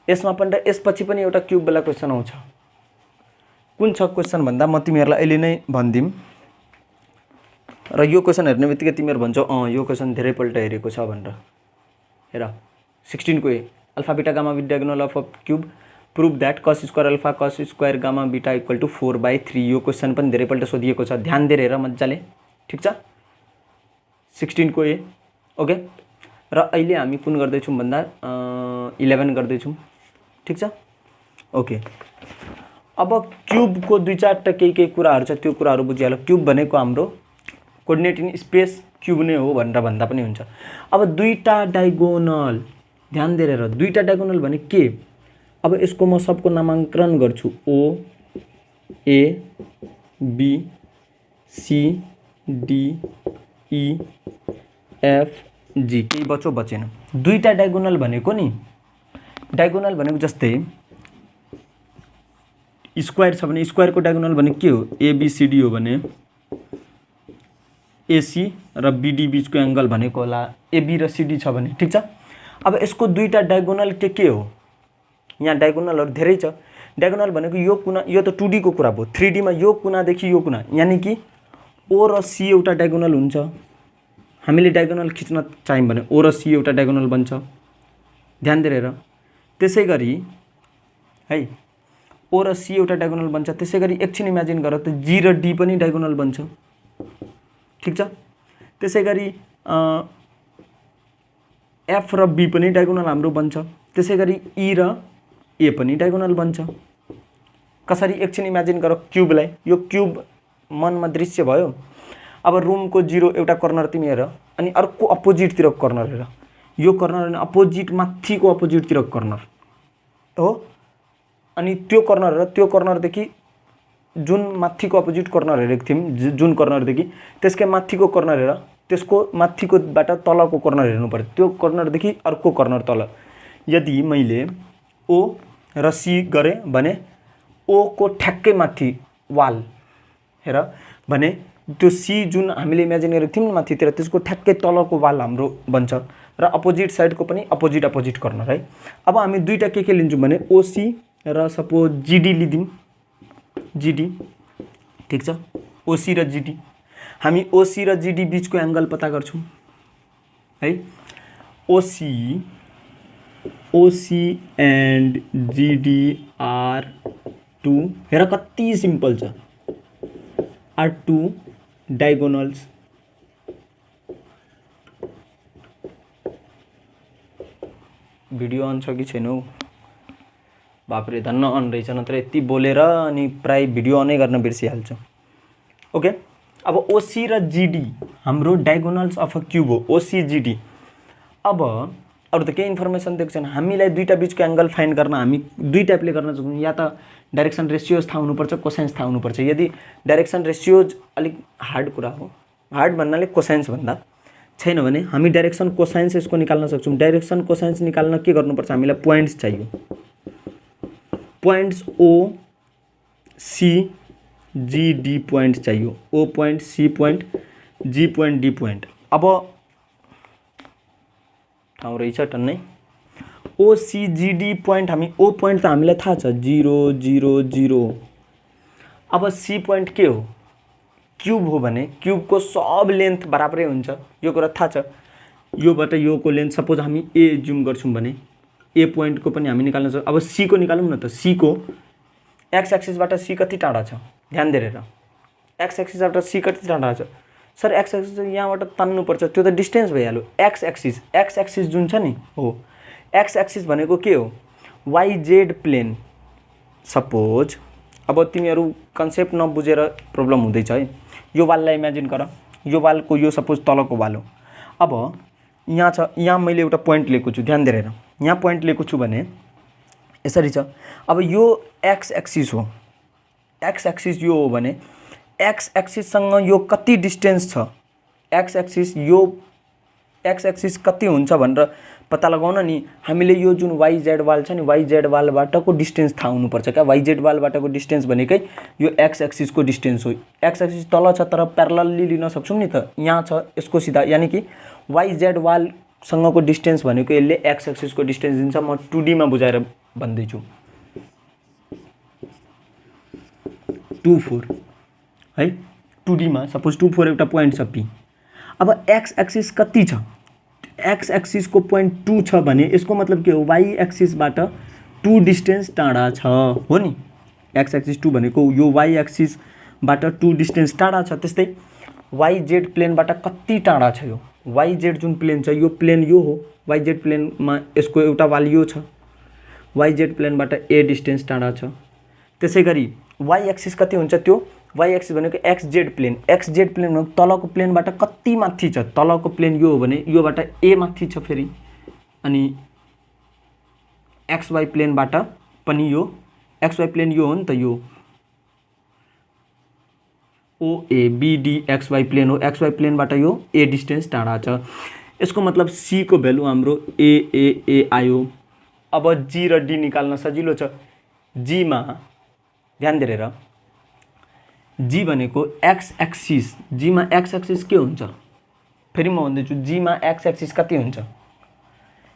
यसमा पनि र यसपछि पनि एउटा क्यूबवाला क्वेसन आउँछ। कुन छ क्वेसन भन्दा म तिमीहरूलाई अहिले नै भनिदिउँ, र यो क्वेसन हेर्ने बित्तिकै तिमीहरू भन्छौ यो क्वेसन धेरैपल्ट हेरेको छ भनेर। हेर 16 को A, alpha beta gamma with diagonal of a cube prove that cos square alpha cos square gamma beta equal to 4/3। यो क्वेसन पनि धेरैपल्ट सोधिएको छ, ध्यान दिएर हेर मजाले, ठिक छ। 16 को ए, ओके। र अहिले हामी कुन गर्दैछौँ भन्दा 11 गर्दैछौँ, ठिक छ, ओके। अब क्यूबको दुई चारवटा केही कुराहरू छ, त्यो कुराहरू बुझिहाल्यो। क्यूब भनेको हाम्रो कोअर्डिनेट इन स्पेस क्यूब नै हो भनेर भन्दा पनि हुन्छ। अब दुईटा डायगोनल, ध्यान दिएर हेर, दुईटा डायगोनल भने के। अब यसको म सबको नामाङ्करण गर्छु, O A B C D E F G, केही बचेन। दुईटा डायगोनल भनेको नि, डायगोनल भनेको जस्तै स्क्वायर छ भने स्क्वायरको डायगोनल भने के हो, एबीसीडी हो भने एसी र बीडी बीचको एंगल भनेको होला एबी र सीडी छ भने, ठिक छ। अब यसको दुईटा डायगोनल के हो, यहाँ डायगोनलहरू धेरै छ। डायगोनल भनेको यो कुना, यो त 2D को कुरा भयो। 3D मा यो कुनादेखि यो कुना, यानी कि ओ र सी एउटा डायगोनल हुन्छ। हामीले डायगोनल खिच्न चाह्यौँ भने ओ र सी एउटा डायगोनल बन्छ, ध्यान दिएर हेर। त्यसै गरी है ओ र सी एउटा डायगोनल बन्छ। त्यसै गरी एकछिन इमेजिन गर त जी र डी पनि डायगोनल बन्छ, ठिक छ। त्यसै गरी एफ र बी पनि डायगोनल हाम्रो बन्छ। त्यसै गरी ई र ए पनि डायगोनल बन्छ। कसरी, एकछिन इमेजिन गर क्यूबलाई, यो क्यूब मनमा दृश्य भयो। अब रुमको जिरो एउटा कर्नर तिमी हेर, अनि अर्को अपोजिटतिरको कर्नर हेर, यो कर्नर अनि अपोजिट माथिको अपोजिटतिरको कर्नर हो। अनि त्यो कर्नर र त्यो कर्नरदेखि जुन माथिको अपोजिट कर्नर हेरेको थियौँ, जुन कर्नरदेखि त्यसकै माथिको कर्नर हेर, त्यसको माथिकोबाट तलको कर्नर हेर्नु पर्छ, त्यो कर्नरदेखि अर्को कर्नर तल। यदि मैले ओ र सी गरेँ भने ओ को ठ्याक्कै माथि वाल हेर भने त्यो सी जुन हामीले इमेजिन गरेको थियौँ माथितिर, त्यसको ठ्याक्कै तलको वाल हाम्रो बन्छ, र अपोजिट साइडको पनि अपोजिट कर्नर है। अब हामी दुईटा के लिन्छौँ भने ओसी र सपोज जीडी लिदिउँ, जीडी, ठिक छ। ओसी र जीडी, हामी ओसी र जीडी बीचको एंगल पता गर्छौँ है। ओसी एन्ड जीडी आर टू, हेर कति सिम्पल छ, are two diagonals. Video on छ कि छैन हौ, बापरे धन्न अन रहेछ, नत्र यति बोलेर अनि प्राय भिडियो अनै गर्न बिर्सिहाल्छु। ओके। अब ओसी र जीडी हाम्रो डायगोनल्स अफ अ क्यूब हो, ओसी जीडी। अब अरू त केही इन्फर्मेसन दिएको छैन। हामीलाई दुईटा बीचको एंगल फाइन्ड गर्न हामी दुई टाइपले गर्न सक्छौँ, या त डाइरेक्सन रेसियोज थाहा हुनुपर्छ, कोसाइन्स थाहा हुनुपर्छ। यदि डाइरेक्सन रेसियोज अलिक हार्ड कुरा हो, हार्ड भन्नाले कोसाइन्स भन्दा छैन भने हामी डाइरेक्सन कोसाइन्स यसको निकाल्न सक्छौँ। डाइरेक्सन कोसाइन्स निकाल्न के गर्नुपर्छ, हामीलाई पोइन्ट्स चाहियो, पोइन्ट्स ओ सी जी डी पोइन्ट चाहियो, ओ पोइन्ट, सी पोइन्ट, जी पोइन्ट, डी पोइन्ट। अब ठाउँ रहेछ टन्नै। ओसिजिडी पोइन्ट, हामी ओ पोइन्ट त हामीलाई थाहा छ 0 0 0। अब सी पोइन्ट के हो, क्यूब हो भने क्यूबको सब लेन्थ बराबरै हुन्छ, यो कुरा थाहा छ। योबाट योको लेन्थ सपोज हामी ए जुम गर्छौँ भने ए पोइन्टको पनि हामी निकाल्न सक्छौँ। अब सी को निकालौँ न त। सी को एक्स एक्सिसबाट सी कति टाढा छ, ध्यान दिएर। एक्स एक्सिसबाट सी कति टाढा छ सर, एक्स एक्सिस यहाँबाट तान्नुपर्छ, त्यो त डिस्टेन्स भइहाल्यो। एक्स एक्सिस जुन छ नि हो, एक्स एक्सिस भनेको के हो, वाई जेड प्लेन। सपोज अब तिमीहरू कन्सेप्ट नबुझेर प्रब्लम हुँदैछ है। यो वाललाई इमेजिन गर, यो वालको यो सपोज तलको वाल हो। अब यहाँ छ, यहाँ मैले एउटा पोइन्ट लिएको छु, ध्यान दिएर। यहाँ पोइन्ट लिएको छु भने यसरी छ। अब यो एक्स एक्सिस हो, एक्स एक्सिस यो हो भने एक्स एक्सिससँग यो कति डिस्टेन्स छ, एक्स एक्सिस यो एक्स एक्सिस कति हुन्छ भनेर पत्ता लगाउन नि। हामीले यो जुन वाई जेड वाल छ नि, वाई जेड वालबाटको डिस्टेन्स थाहा हुनुपर्छ क्या। वाई जेड वालबाटको डिस्टेन्स भनेकै यो एक्स एक्सिसको डिस्टेन्स हो। एक्स एक्सिस तल छ तर प्यारलली लिन सक्छौँ नि त, यहाँ छ यसको सिधा, यानि कि वाई जेड वालसँगको डिस्टेन्स भनेको यसले एक्स एक्सिसको डिस्टेन्स दिन्छ। म 2D मा बुझाएर भन्दैछु। 2 4 है, 2D मा सपोज 2 4 एउटा पोइन्ट छ पी। अब एक्स एक्सिस कति छ, एक्स एक्सिसको पोइन्ट 2 छ भने यसको मतलब के हो, वाई एक्सिसबाट 2 डिस्टेन्स टाढा छ हो नि। एक्स एक्सिस 2 भनेको यो वाई एक्सिसबाट 2 डिस्टेन्स टाढा छ। त्यस्तै वाई जेड प्लेनबाट कति टाढा छ यो, वाई जेड जुन प्लेन छ यो प्लेन यो हो। वाई जेड प्लेनमा यसको एउटा वाल यो छ, वाई जेड प्लेनबाट ए डिस्टेन्स टाढा छ। त्यसै गरी वाई एक्सिस कति हुन्छ, त्यो वाई एक्सिस भनेको X Z plane, X Z plane भनेको तलको प्लेनबाट कति माथि छ, तलको प्लेन यो हो भने योबाट ए माथि छ फेरि, अनि एक्स वाई प्लेनबाट पनि यो एक्स वाई प्लेन यो हो नि त, यो ओए बीडी एक्स वाई प्लेन हो। एक्स वाई प्लेनबाट यो ए डिस्टेन्स टाढा छ। यसको मतलब सी को भ्यालु हाम्रो ए आयो। अब जी र डी निकाल्न सजिलो छ। जी मा ध्यान दिएर, जी भनेको एक्स एक्सिस, जी मा एक्स एक्सिस के हुन्छ, फेरि म भन्दैछु, जी मा एक्स एक्सिस कति हुन्छ।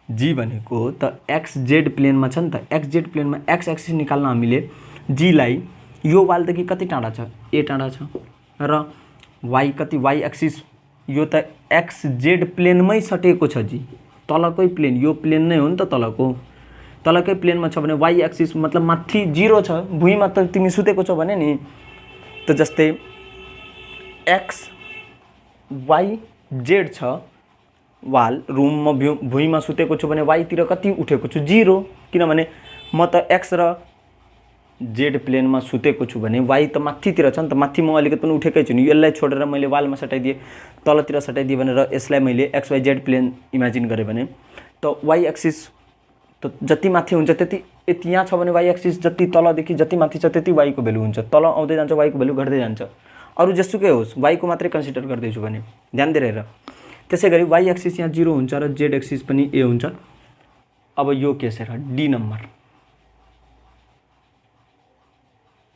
जी भनेको त एक्स जेड प्लेनमा छ नि त, एक्स जेड प्लेनमा एक्स एक्सिस निकाल्न हामीले जीलाई यो वालदेखि कति टाढा छ, ए टाढा छ, र वाई कति, वाई एक्सिस यो त एक्स जेड प्लेनमै सटेको छ जी, तलकै प्लेन, यो प्लेन नै हो नि त तलको, तलकै प्लेनमा छ भने वाई एक्सिस मतलब माथि 0 छ, भुइँमा त तिमी सुतेको छौ भने नि। त जस्तै एक्स वाई जेड छ वाल, रुममा भुइँमा सुतेको छु भने वाईतिर कति उठेको छु, 0, किनभने म त एक्स र जेड प्लेनमा सुतेको छु भने वाई त माथितिर छ नि त, माथि म अलिकति पनि उठेकै छु नि। यसलाई छोडेर मैले वालमा सटाइदिएँ, तलतिर सटाइदिएँ भनेर यसलाई मैले X Y Z plane imagine गरेँ भने त वाई एक्सिस त जति माथि हुन्छ त्यति, यति यहाँ छ भने वाई एक्सिस जति तलदेखि जति माथि छ त्यति वाईको भ्यालु हुन्छ, तल आउँदै जान्छ वाईको भ्यालु घट्दै जान्छ। अरू जेसुकै होस् वाईको मात्रै कन्सिडर गर्दैछु भने ध्यान दिएर हेर। त्यसै गरी वाई एक्सिस यहाँ 0 हुन्छ र जेड एक्सिस पनि ए हुन्छ। अब यो केस हेर, डी नम्बर,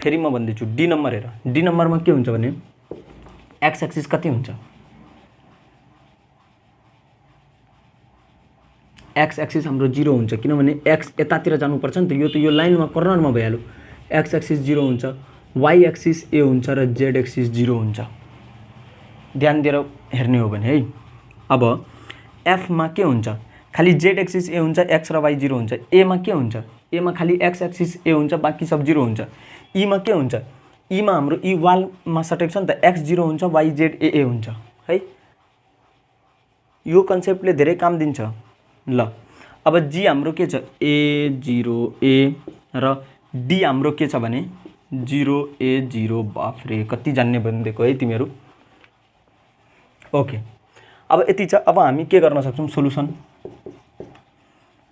फेरि म भन्दैछु डी नम्बर हेर। डी नम्बरमा के हुन्छ भने एक्स एक्सिस कति हुन्छ, एक्स एक्सिस हाम्रो 0 हुन्छ, किनभने एक्स यतातिर जानुपर्छ नि त, यो त यो लाइनमा कर्नरमा भइहाल्यो। एक्स एक्सिस 0 हुन्छ, वाई एक्सिस ए हुन्छ र जेड एक्सिस 0 हुन्छ। ध्यान दिएर हेर्ने हो भने है। अब एफमा के हुन्छ, खालि जेड एक्सिस ए हुन्छ, एक्स र वाई 0 हुन्छ। एमा के हुन्छ, एमा खालि एक्स एक्सिस ए हुन्छ, बाँकी सब 0 हुन्छ। ईमा के हुन्छ, ईमा हाम्रो ई वालमा सटेको छ नि त, एक्स 0 हुन्छ, वाई जेड ए हुन्छ है। यो कन्सेप्टले धेरै काम दिन्छ। ल अब जी हाम्रो के छ, ए 0 ए र डी हाम्रो के छ भने 0A0 बाफ रे कति जान्ने भनिदिएको है तिमीहरू। ओके अब यति छ। अब हामी के गर्न सक्छौं सोलुसन।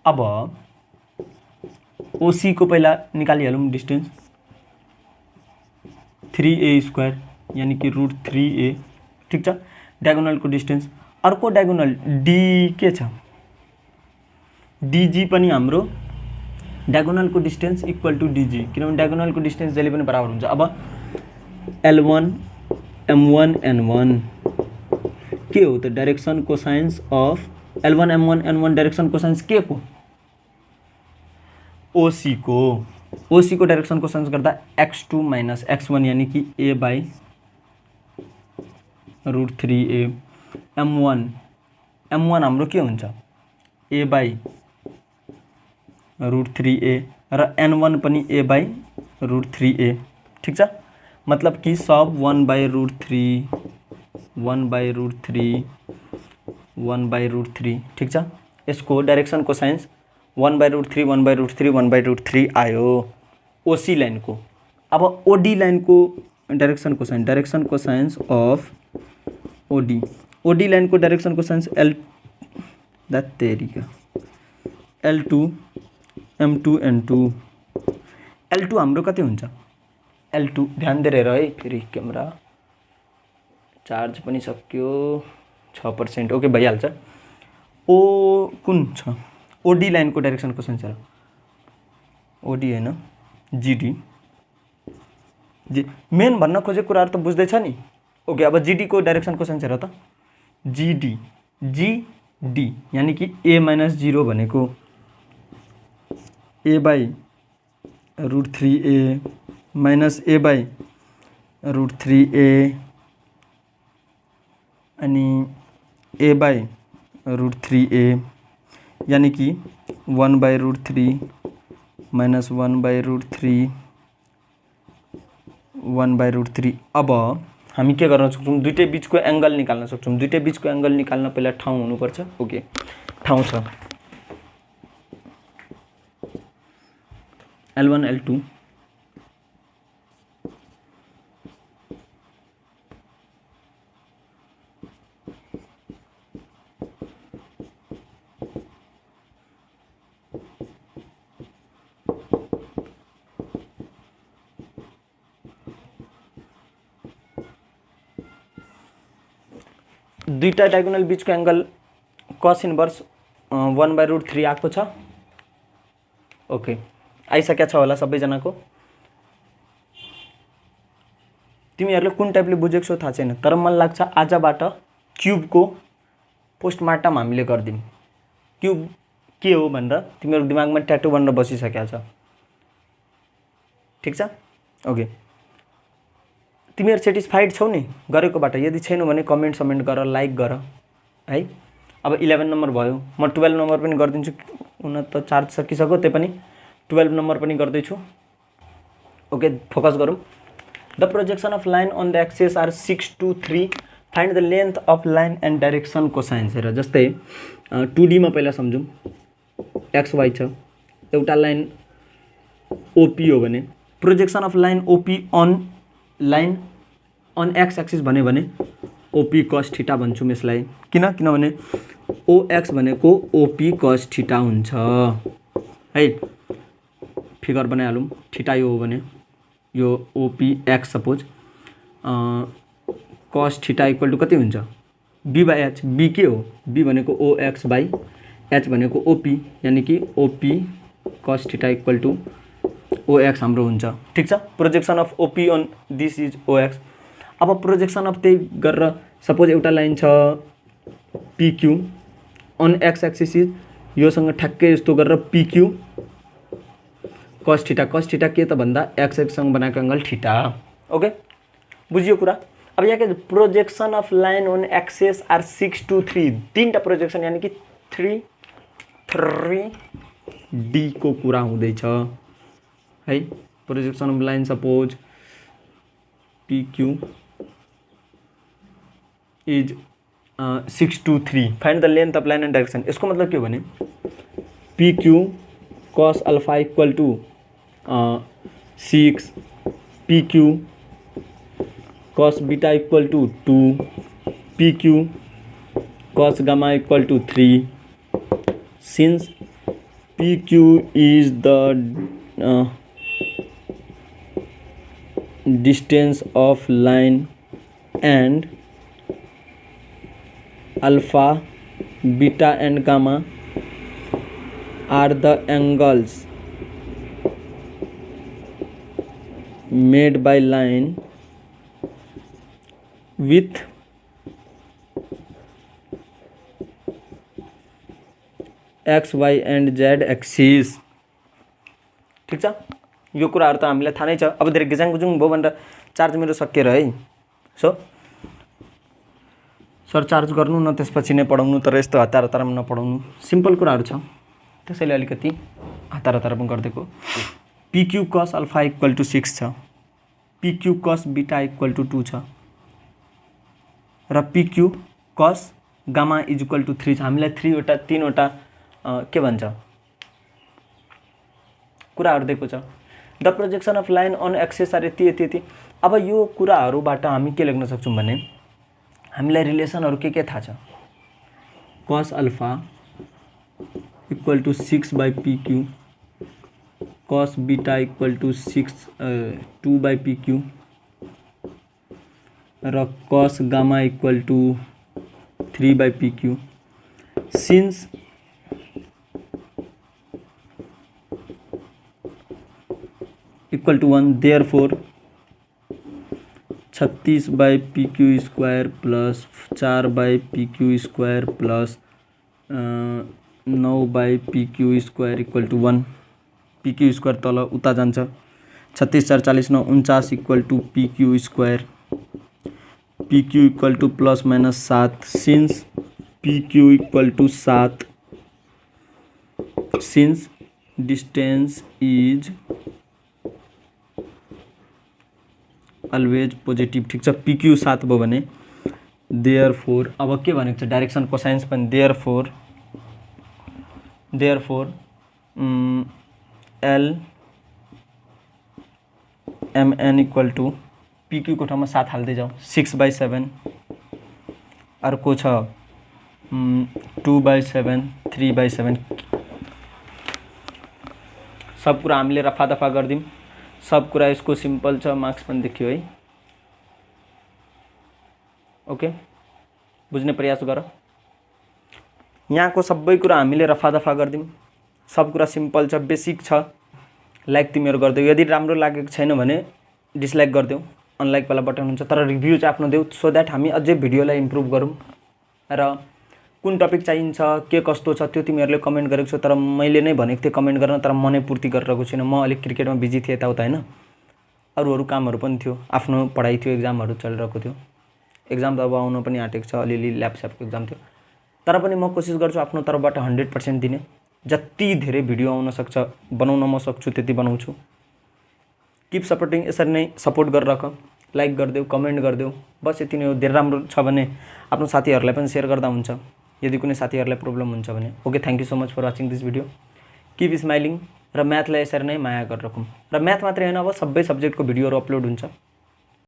अब OC को पहिला निकालिहालौं डिस्टेन्स 3A² यानी कि √3A ठीक छ। डायगोनल को डिस्टेन्स अर्को डायगोनल D के छ DG पनि हाम्रो डायगोनल को डिस्टेन्स इक्वल टु DG किनभने डायगोनल को डिस्टेन्स जहिले पनि बराबर हुन्छ। अब L1 M1 N1 के हो त direction cosines of L1 M1 N1 direction cosines के को OC को डाइरेक्सन कोसाइन्स गर्दा x2 माइनस x1 यानी कि A/√3A M1 हाम्रो के हुन्छ A/√3A र N1 पनि A/√3A ठीक छ। मतलब कि सब 1/√3 ठीक छ। यसको डाइरेक्सन कोसाइन्स 1/√3 आयो OC लाइन को। अब OD लाइन को direction cosines of OD line को direction cosines L2 M2 N2 L2 हाम्रो कति हुन्छ L2 ध्यान दिएर हेर है। फेरि क्यामेरा चार्ज पनि सक्यो 6%। ओके भइहाल्छ। कुन छ OD लाइन को डाइरेक्सन कोसाइन्स हेर OD हैन GD मेन भन्न खोजेको कुराहरु त बुझ्दैछ नि। ओके अब GD को डाइरेक्सन कोसाइन्स हेर त GD यानी कि A-0 भनेको A/√3A माइनस A/√3A अनि A/√3A यानी कि 1/√3 माइनस 1/√3 अब हामी के गर्न सक्छौं दुईटै बीचको एंगल निकाल्न सक्छौं। दुईटै बीचको एंगल निकाल्न पहिला ठाउँ हुनुपर्छ। ओके ठाउँ छ L1 L2 दुईटा डायगोनल बीचको एंगल cos इन्भर्स 1/√3 आएको छ। ओके आइसकेको छ होला सबैजनाको। तिमीहरुले कुन टाइपले बुझेको छौ थाहा छैन तर मलाई लाग्छ आजबाट क्यूबको पोस्टमार्टम हामीले गर्दियौं। क्यूब के हो भनेर तिमीहरु दिमागमा ट्याटु बनेर बसिसकेको छ। ठीक छ। ओके तिमीहरु सेटिस्फाइड छौ नि गरेकोबाट? यदि छैनौ भने कमेन्ट गर लाइक गर है। अब 11 नम्बर भयो म 12 नम्बर पनि गर्दिन्छु। हुन त चार्ज सकिसक्यो त्यही पनि 12 नम्बर पनि गर्दै छु। ओके फोकस गरौँ। The projection of line on the axis are 6 2 3 find the length of line and direction cosines. हेर जस्तै 2D मा पहिला सम्झौं XY छ एउटा लाइन OP हो भने projection of line OP on x axis भन्यो भने OP cos थीटा भन्छौं यसलाई। किनभने OX भनेको OP cos थीटा हुन्छ है। फिगर बनाइहालौं। थीटा यो हो भने यो OPX suppose cos theta equal to कति हुन्छ B/H। B के हो B भनेको OX/H भनेको OP यानी कि OP cos theta equal to OX हाम्रो हुन्छ। ठीक छ। Projection of OP on this is OX। अब प्रोजेक्सन अफ त्यही गरेर सपोज एउटा लाइन छ PQ on x axis is योसँग ठ्याक्कै यस्तो गरेर PQ cos थीटा के त भन्दा x एक्सिस सँग बनाएको एंगल थीटा। ओके बुझियो कुरा। अब यहाँ के projection of line on axis are 6 2 3 तीनटा प्रोजेक्सन यानी कि 3D को कुरा हुँदैछ है। Projection of line suppose PQ is 6 2 3 find the length of line and direction. यसको मतलब के हो भने PQ cos alpha equal to 6 PQ cos beta equal to 2, PQ cos gamma equal to 3. Since PQ is the distance of line and alpha, beta and gamma are the angles made by line with x, y and z axis. ठीक छ, यो कुराहरु त हामीलाई थाहा नै छ। अब धेरै गिजाङ गुजुङ भयो भनेर चार्ज मेरो सकिएर है। सो सर चार्ज गर्नु न त्यसपछि नै पढाउनु, तर यस्तो हतार हतारमा नपढाउनु। सिम्पल कुराहरु छ, त्यसैले अलिकति हतार हतारमा गर्देको। PQ cos alpha equal to 6 छ, PQ cos beta equal to 2 छ र PQ cos gamma is equal to 3 छ। हामीलाई 3 वटा के भन्छ कुराहरु दिएको छ। The projection of line on axis are यति। अब यो कुराहरुबाट हामी के लेख्न सक्छौं भने हामीलाई रिलेसनहरु के थाहा छ। cos alpha equal to 6 by PQ, cos beta equal to 2 by PQ र cos gamma equal to 3 by PQ. Since equal to 1, therefore 36 by PQ square plus 4 by PQ square plus 9 by PQ square equal to 1. PQ square तल उता जान्छ। 36 4 40 9 49 equal to PQ square. PQ equal to plus minus 7. Since PQ equal to 7, since distance is always positive, ठीक छ। PQ 7 भयो भने therefore अब के भनेको छ डाइरेक्सन कोसाइन्स पनि therefore L MN equal to PQ को ठाउँमा 7 हाल्दै जाऊ। 6 by 7 अर्को छ 2 by 7 3 by 7। सब कुरा हामीले रफा दफा गर्दिम। सब कुरा यसको सिम्पल छ, मार्क्स पनि देखियो है। ओके, बुझ्ने प्रयास गर। यहाँको सबै कुरा हामीले रफा दफा गर्दिम। सब कुरा सिम्पल छ, बेसिक छ। लाइक तिमीहरु गर्दियौ, यदि राम्रो लागेको छैन भने डिसलाइक गर्दियौ। अनलाइक वाला बटन हुन्छ, तर रिभ्यू चाहिँ आफ्नो देऊ, सो दैट हामी अझै भिडियोलाई इम्प्रुभ गरौँ। र कुन टपिक चाहिन्छ के कस्तो छ त्यो तिमीहरुले कमेन्ट गरेको छौ, तर मैले नै भनेको थिए कमेन्ट गर्न, तर म नै पूर्ति गरिरहेको छैन। म अलिक क्रिकेटमा बिजी थिए यताउता हैन, अरू कामहरु पनि थियो, आफ्नो पढाइ थियो, एक्जामहरु चलिरहेको थियो। एक्जाम त अब आउन पनि आँटेको छ, अलिअलि ल्यापस्यापको एक्जाम थियो, तर पनि म कोसिस गर्छु आफ्नो तर्फबाट 100% दिने। जति धेरै भिडियो आउन सक्छ, बनाउन म सक्छु त्यति बनाउँछु। कीप सपोर्टिङ, यसरी नै सपोर्ट गरिराख। लाइक गरिदेऊ, कमेन्ट गरिदेऊ, बस यति नै हो। धेरै राम्रो छ भने आफ्नो साथीहरुलाई पनि शेयर गर्दा हुन्छ, यदि कुनै साथीहरुलाई प्रब्लम हुन्छ भने। Okay, thank you so much for watching this video. Keep smiling र म्याथलाई यसरी नै माया गरिराखौँ। र म्याथ मात्रै हैन, अब सबै सब्जेक्टको भिडियोहरु अपलोड हुन्छ।